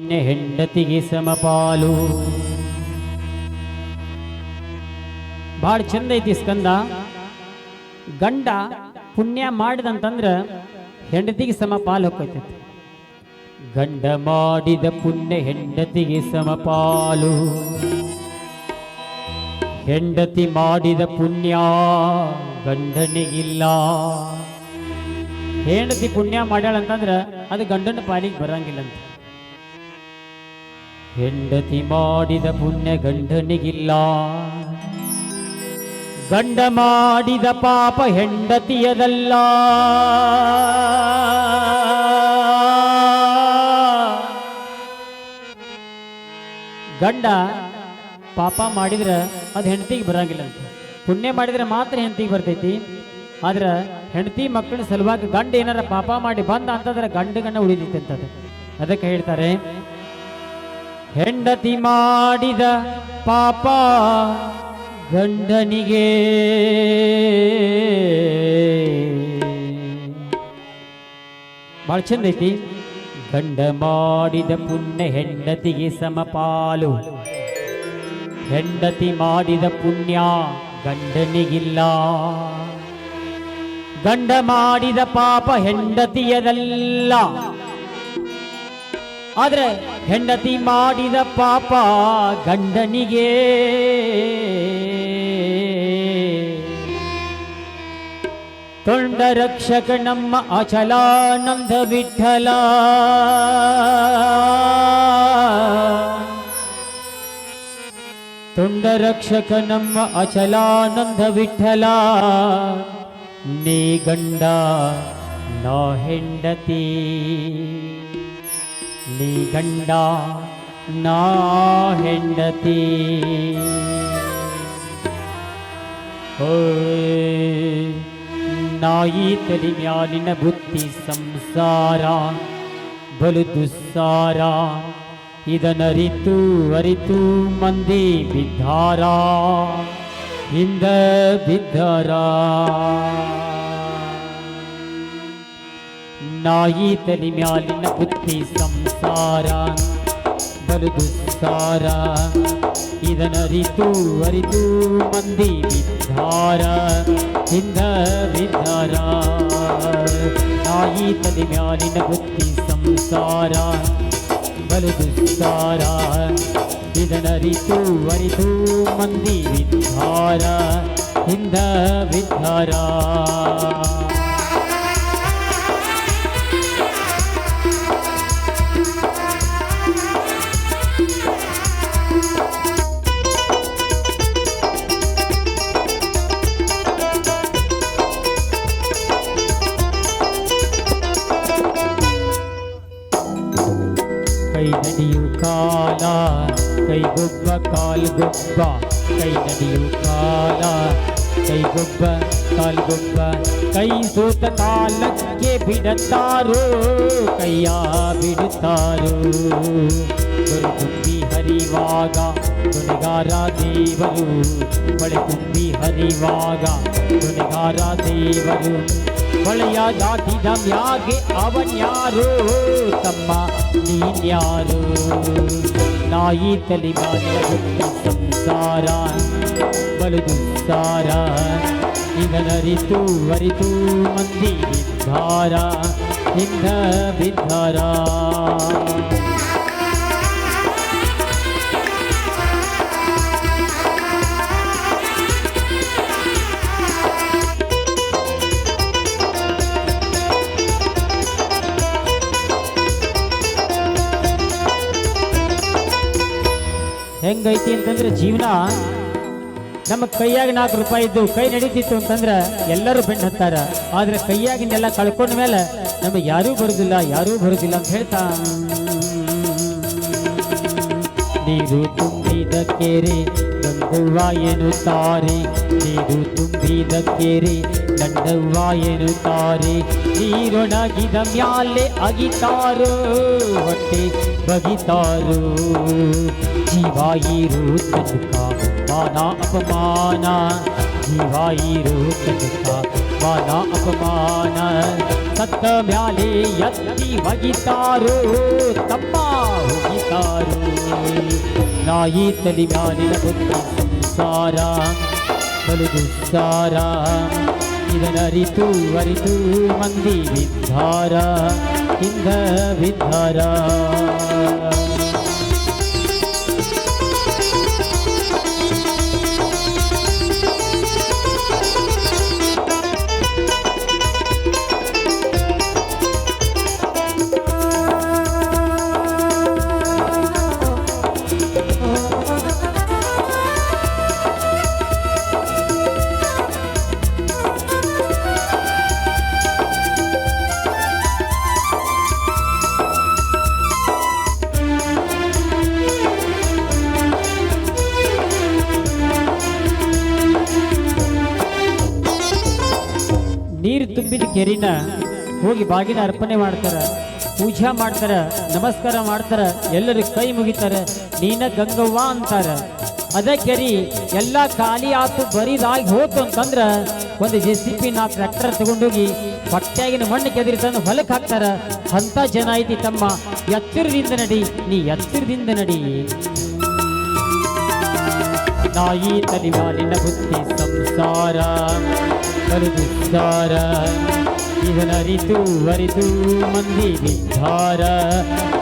ಪುಣ್ಯ ಹೆಂಡತಿಗೆ ಸಮಪಾಲು. ಭಾಳ ಚಂದ ಐತಿ ಸ್ಕಂದ. ಗಂಡ ಪುಣ್ಯ ಮಾಡಿದಂತಂದ್ರ ಹೆಂಡತಿಗೆ ಸಮಪಾಲು ಹೋಗ್ತೈತಿ. ಗಂಡ ಮಾಡಿದ ಪುಣ್ಯ ಹೆಂಡತಿಗೆ ಸಮಪಾಲು, ಹೆಂಡತಿ ಮಾಡಿದ ಪುಣ್ಯ ಗಂಡನಿಗಿಲ್ಲ. ಹೆಂಡತಿ ಪುಣ್ಯ ಮಾಡ್ಯಾಳಂತಂದ್ರ ಅದು ಗಂಡನ ಪಾಲಿಗೆ ಬರಂಗಿಲ್ಲಂತ. ಹೆಂಡತಿ ಮಾಡಿದ ಪುಣ್ಯ ಗಂಡನಿಗಿಲ್ಲ, ಗಂಡ ಮಾಡಿದ ಪಾಪ ಹೆಂಡತಿಯದಲ್ಲ. ಗಂಡ ಪಾಪ ಮಾಡಿದ್ರೆ ಅದು ಹೆಂಡತಿಗೆ ಬರಂಗಿಲ್ಲಂತ. ಪುಣ್ಯ ಮಾಡಿದ್ರೆ ಮಾತ್ರ ಹೆಂಡತಿಗೆ ಬರ್ತೈತಿ. ಆದ್ರೆ ಹೆಂಡತಿ ಮಕ್ಕಳ ಸಲುವಾಗಿ ಗಂಡ ಏನಾರ ಪಾಪ ಮಾಡಿ ಬಂದ ಅಂತಂದ್ರೆ ಗಂಡಗನ್ನ ಉಳಿದೈತಿ ಅಂತದ. ಅದಕ್ಕೆ ಹೇಳ್ತಾರೆ, ಹೆಂಡತಿ ಮಾಡಿದ ಪಾಪ ಗಂಡನಿಗೆ, ಭಾಳ ಚಂದ ಐತಿ. ಗಂಡ ಮಾಡಿದ ಪುಣ್ಯ ಹೆಂಡತಿಗೆ ಸಮಪಾಲು, ಹೆಂಡತಿ ಮಾಡಿದ ಪುಣ್ಯ ಗಂಡನಿಗಿಲ್ಲ. ಗಂಡ ಮಾಡಿದ ಪಾಪ ಹೆಂಡತಿಯದಲ್ಲ, ಆದ್ರೆ ಹೆಂಡತಿ ಮಾಡಿದ ಪಾಪ ಗಂಡನಿಗೆ. ತೊಂಡ ರಕ್ಷಕ ನಮ್ಮ ಅಚಲಾನಂದ ವಿಠಲ, ತೊಂಡ ರಕ್ಷಕ ನಮ್ಮ ಅಚಲಾನಂದ ವಿಠಲ. ನೀ ಗಂಡ ನಾ ಹೆಂಡತಿ, ನೀ ಗಂಡ ನಾ ಹೆಂಡತಿ. ನಾಯಿ ತಲಿ ಮ್ಯಾಲಿನ ಬುತ್ತಿ ಸಂಸಾರ ಬಲು ದುಸ್ಸಾರ. ಇದನರಿತು ಅರಿತು ಮಂದಿ ಬಿದ್ದಾರ, ಹಿಂದ ಬಿದ್ದಾರ. ನಾಯಿ ತಲಿ ಮ್ಯಾಲಿನ ಬುತ್ತಿ ಸಂಸಾರ ಬಲು ದುಸ್ಸಾರ. ಇದನರಿತು ಅರಿತು ಮಂದಿ ಬಿದ್ದಾರ, ಹಿಂದ ಬಿದ್ದಾರ. ನಾಯಿ ತಲಿ ಮ್ಯಾಲಿನ ಬುತ್ತಿ ಸಂಸಾರ ಬಲು ದುಸ್ಸಾರ. ಇದನರಿತು ಅರಿತು ಮಂದಿ ಬಿದ್ದಾರ, ಹಿಂದ ಬಿದ್ದಾರ. ಕೈ ನಡಿಯು ಕಾಲ ಕೈಗೊಬ್ಬ ಕಾಲ್ಗೊಬ್ಬ, ಕೈ ನಡಿಯು ಕಾಲ ಕೈಗೊಬ್ಬ ಕಾಲ್ಗೊಬ್ಬ. ಕೈ ಸೋತ ಕಾಲಕ್ಕೆ ಬಿಡುತ್ತಾರೋ, ಕೈಯ ಬಿಡುತ್ತಾರೋ. ಹೊಳೆ ತುಂಬಿ ಹರಿವಾಗ ಕೊನೆಗಾರ ದೇವರು, ಹೊಳೆ ತುಂಬಿ ಹರಿವಾಗ ಕೊನೆಗಾರ ದೇವರು. ಹೊಳೆಯ ದಾಟಿದ ಮ್ಯಾಗೆ ಅವನ್ಯಾರೋ, ತಮ್ಮ ನೀನ್ಯಾರೋ. ನಾಯಿ ತಲಿ ಮ್ಯಾಲಿನ ಬುತ್ತಿ ಸಂಸಾರ ಬಲು ದುಸ್ಸಾರ. ಇದನರಿತು ಅರಿತು ಮಂದಿ ಬಿದ್ದಾರ, ಹಿಂದ ಬಿದ್ದಾರ. ಹೆಂಗೈತಿ ಅಂತಂದ್ರೆ ಜೀವನ, ನಮ್ಮ ಕೈಯಾಗ 4 ರೂಪಾಯಿ ಇದ್ದು ಕೈ ನಡೀತಿತ್ತು ಅಂತಂದ್ರೆ ಎಲ್ಲರೂ ಬೆನ್ನು ಹತ್ತಾರ. ಆದ್ರೆ ಕೈಯಾಗಿನೆಲ್ಲ ಕಳ್ಕೊಂಡ ಮೇಲೆ ನಮಗೆ ಯಾರೂ ಬರುದಿಲ್ಲ, ಯಾರೂ ಬರುದಿಲ್ಲ ಅಂತ ಹೇಳ್ತಾ. ನೀರು ತುಂಬಿದ ಕೆರೆ ಗಂಗವ್ವ ಎನ್ನುತ್ತಾರೆ, ನೀರು ತುಂಬಿದ ಕೆರೆ ಗಂಡವ್ವ ಎನ್ನುತ್ತಾರೆ. ನೀರೊಣಗಿದ ಮ್ಯಾಲೆ ಅಗಿತಾರೋ, ಹೊಟ್ಟೆ ಬಗಿತಾರೋ. ಜೀವ ಇರು ತನಕ ಮಾನ ಅಪಮಾನ, ಜೀವ ಇರು ತನಕ ಮಾನ ಅಪಮಾನ. ಸತ್ತ ಮ್ಯಾಲೆ ಎತ್ತಿ ಒಗಿತಾರೋ, ತಮ್ಮ ಹೋಗಿ ನಾಯಿ ತಲಿ ಮ್ಯಾಲಿನ ಬುದ್ಧಿ ಸಂಸಾರ ಬಲು ದುಸ್ಸಾರ ಇದನರಿತು ಅರಿತು ಮಂದಿ ವಿದ್ಧಾರ ಹಿಂದ ವಿದ್ಧಾರ. ನೀರು ತುಂಬಿದ ಕೆರಿನ ಹೋಗಿ ಬಾಗಿನ ಅರ್ಪಣೆ ಮಾಡ್ತಾರ, ಪೂಜಾ ಮಾಡ್ತಾರ, ನಮಸ್ಕಾರ ಮಾಡ್ತಾರ, ಎಲ್ಲರೂ ಕೈ ಮುಗಿತಾರ, ನೀನ ಗಂಗವ್ವ ಅಂತಾರ. ಅದ ಕೆರಿ ಎಲ್ಲ ಖಾಲಿ ಆತು ಬರಿದಾಗಿ ಹೋತು ಅಂತಂದ್ರ ಒಂದು JCB 4 ಟ್ರ್ಯಾಕ್ಟರ್ ತಗೊಂಡೋಗಿ ಹೊಟ್ಟೆಗಿನ ಮಣ್ಣು ಕೆದರಿ ತಂದು ಹೊಲಕ್ಕೆ ಹಾಕ್ತಾರ. ಅಂತ ಜನ ಐತಿ ತಮ್ಮ, ಎತ್ತರದಿಂದ ನಡಿ, ನೀ ಎತ್ತರದಿಂದ ನಡಿ. ನಾಯಿ ತಲಿ ಮ್ಯಾಲಿನ ಬುದ್ಧಿ ಸಂಸಾರ ಬಲು ದುಸ್ಸಾರ ಇದನರಿತು ಅರಿತು ಮಂದಿ ವಿದ್ಧಾರ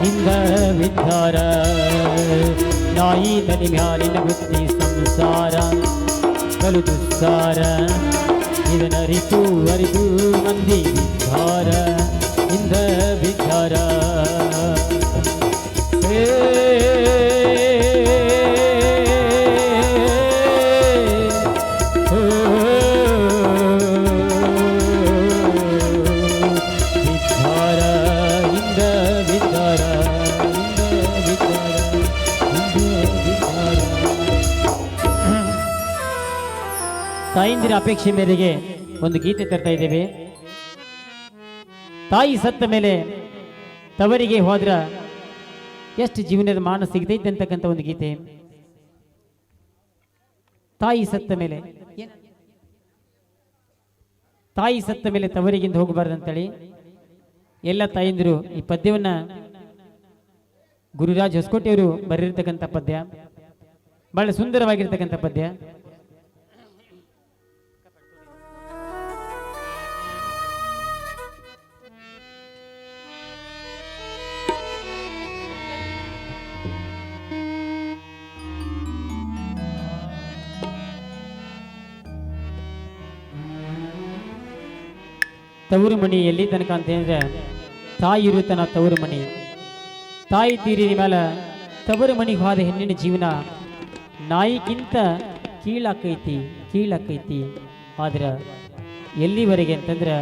ಹಿಂದ ವಿದ್ಧಾರ. ನಾಯಿ ತಲಿ ಮ್ಯಾಲಿನ ಬುದ್ಧಿ ಸಂಸಾರ ಬಲು ದುಸ್ಸಾರ ಇದನರಿತು ಅರಿತು ಮಂದಿ ವಿದ್ಧಾರ ಹಿಂದ ವಿದ್ಧಾರ. ತಾಯಿಂದಿರ ಅಪೇಕ್ಷೆ ಮೇರೆಗೆ ಒಂದು ಗೀತೆ ತರ್ತಾ ಇದ್ದೇವೆ. ತಾಯಿ ಸತ್ತ ಮೇಲೆ ತವರಿಗೆ ಹೋದ್ರ ಎಷ್ಟು ಜೀವನದ ಮಾನ ಸಿಗತೈತೆ ಅಂತಕ್ಕಂಥ ಒಂದು ಗೀತೆ. ತಾಯಿ ಸತ್ತ ಮೇಲೆ ತವರಿಗಿಂದ ಹೋಗಬಾರ್ದಂತೇಳಿ ಎಲ್ಲ ತಾಯಿಂದಿರು ಈ ಪದ್ಯವನ್ನ ಗುರುರಾಜ್ ಹೊಸಕೋಟೆಯವರು ಬರೆದಿರ್ತಕ್ಕಂಥ ಪದ್ಯ, ಬಹಳ ಸುಂದರವಾಗಿರ್ತಕ್ಕಂಥ ಪದ್ಯ. ತವರು ಮಣಿ ಎಲ್ಲಿ ತನಕ ಅಂತ ಹೇಳಿದ್ರೆ ತಾಯಿ ಇರುತ್ತನ ತವರು ಮಣಿ. ತಾಯಿ ತೀರಿದ ಮೇಲೆ ತವರು ಮಣಿಗೆ ಹೋದ ಹೆಣ್ಣಿನ ಜೀವನ ನಾಯಿಗಿಂತ ಕೀಳಾಕೈತಿ. ಆದ್ರೆ ಎಲ್ಲಿವರೆಗೆ ಅಂತಂದ್ರೆ